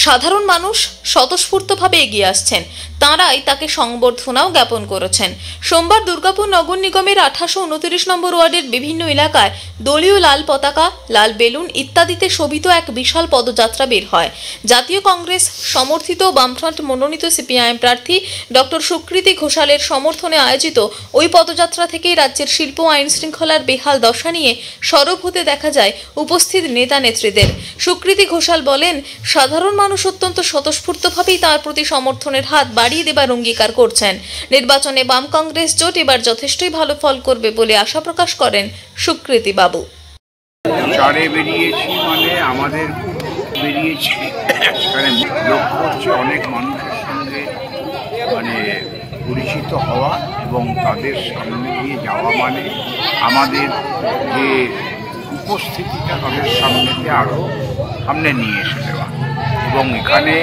সাধারণ মানুষ স্বতঃস্ফূর্তভাবে এগিয়ে আসছেন, তাঁরাই তাকে সংবর্ধনাও জ্ঞাপন করেছেন। সোমবার দুর্গাপুর নগর নিগমের 1829 নম্বর ওয়ার্ডের বিভিন্ন এলাকায় দলীয় লাল পতাকা, লাল বেলুন ইত্যাদিতে শোভিত এক বিশাল পদযাত্রা বের হয়। জাতীয় কংগ্রেস সমর্থিত বামফ্রন্ট মনোনীত সিপিআইএম প্রার্থী ডক্টর সুকৃতি ঘোষালের সমর্থনে আয়োজিত ওই পদযাত্রা থেকেই রাজ্যের শিল্প আইন শৃঙ্খলার বেহাল দশা নিয়ে সরব হতে দেখা যায় উপস্থিত নেতা নেত্রীদের। সুকৃতি ঘোষাল বলেন, সাধারণ মানুষ অত্যন্ত স্বতঃস্ফূর্তভাবেই তার প্রতি সমর্থনের হাত বাড়িয়ে দেবার অঙ্গীকার করছেন। নির্বাচনে বাম কংগ্রেস জোট এবার যথেষ্টই ভালো ফল করবে বলে আশা প্রকাশ করেন সুকৃতি বাবু। চারে বেরিয়েছি মানে আমাদের বেরিয়েছি, এখানে লক্ষ্য হচ্ছে অনেক মানুষের সঙ্গে পরিচিত হওয়া এবং তাদের সামনে দিয়ে যাওয়া, মানে আমাদের যে উপস্থিতিটা তাদের সামনেতে আরও সামনে নিয়ে এসে দেওয়া। এবং এখানে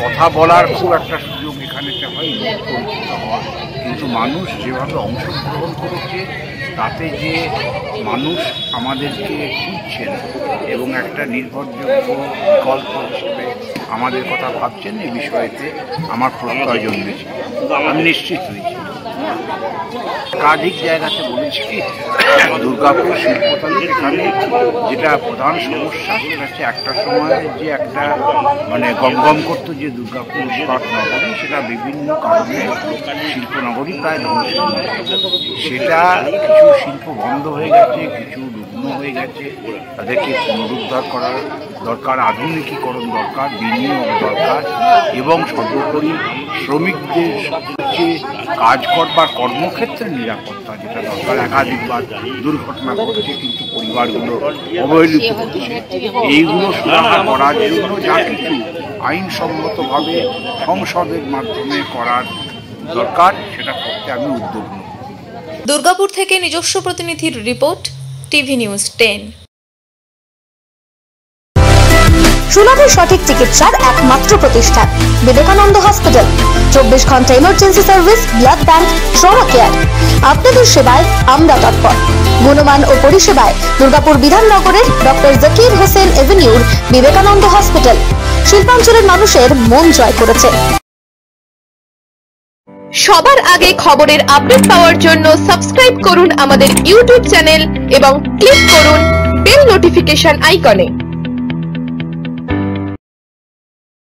কথা বলার খুব একটা সুযোগ এখানেতে হয়, পরিচিত হওয়া, কিন্তু মানুষ যেভাবে অংশগ্রহণ করেছে তাতে যে মানুষ আমাদেরকে খুঁজছেন এবং একটা নির্ভরযোগ্য বিকল্প হিসেবে আমাদের কথা ভাবছেন, এই বিষয়তে আমার প্রত্যয় জন্মেছে। আমি নিশ্চিত হয়েছি। একাধিক জায়গাতে বলেছি, দুর্গাপুর শিল্পতালুক এখানে যেটা প্রধান সমস্যা সেটা হচ্ছে একটা সময় যে একটা গমগম করতো যে দুর্গাপুর ইস্পাত নগরী, সেটা বিভিন্ন কারণে শিল্পনগরী প্রায় ধ্বংস হয়ে গেছে। সেটা কিছু শিল্প বন্ধ হয়ে গেছে, কিছু রুগ্ন হয়ে গেছে, তাদেরকে পুনরুদ্ধার করার দরকার, আধুনিকীকরণ দরকার, বিনিয়োগ দরকার এবং সর্বোপরি শ্রমিকদের যে কাজ করবার কর্মক্ষেত্রে নিরাপত্তা যেটা দরকার। একাধিকবার দুর্ঘটনা ঘটছে কিন্তু পরিবারগুলো অবহেলিত হচ্ছে। এইগুলো সুরাহা করার জন্য যা কিছু আইনসম্মতভাবে সংসদের মাধ্যমে করার দরকার সেটা করতে আমি উদ্যোগ নেব। দুর্গাপুর থেকে নিজস্ব প্রতিনিধির রিপোর্ট, টিভি নিউজ 10। সুলভ সঠিক চিকিৎসার একমাত্র প্রতিষ্ঠান বিবেকানন্দ হসপিটাল। 24 ঘন্টা emergency service, blood bank, trauma care. আপনাদের সেবায় আমরা তৎপর। গুণমান ও পরিষেবায় দুর্গাপুর বিধাননগরের ডক্টর জাকির হোসেন এভিনিউর বিবেকানন্দ হসপিটাল শিল্পাঞ্চলের মানুষের মন জয় করেছে। সবার আগে খবরের আপডেট পাওয়ার জন্য সাবস্ক্রাইব করুন আমাদের ইউটিউব চ্যানেল এবং ক্লিক করুন বেল নোটিফিকেশন আইকনে।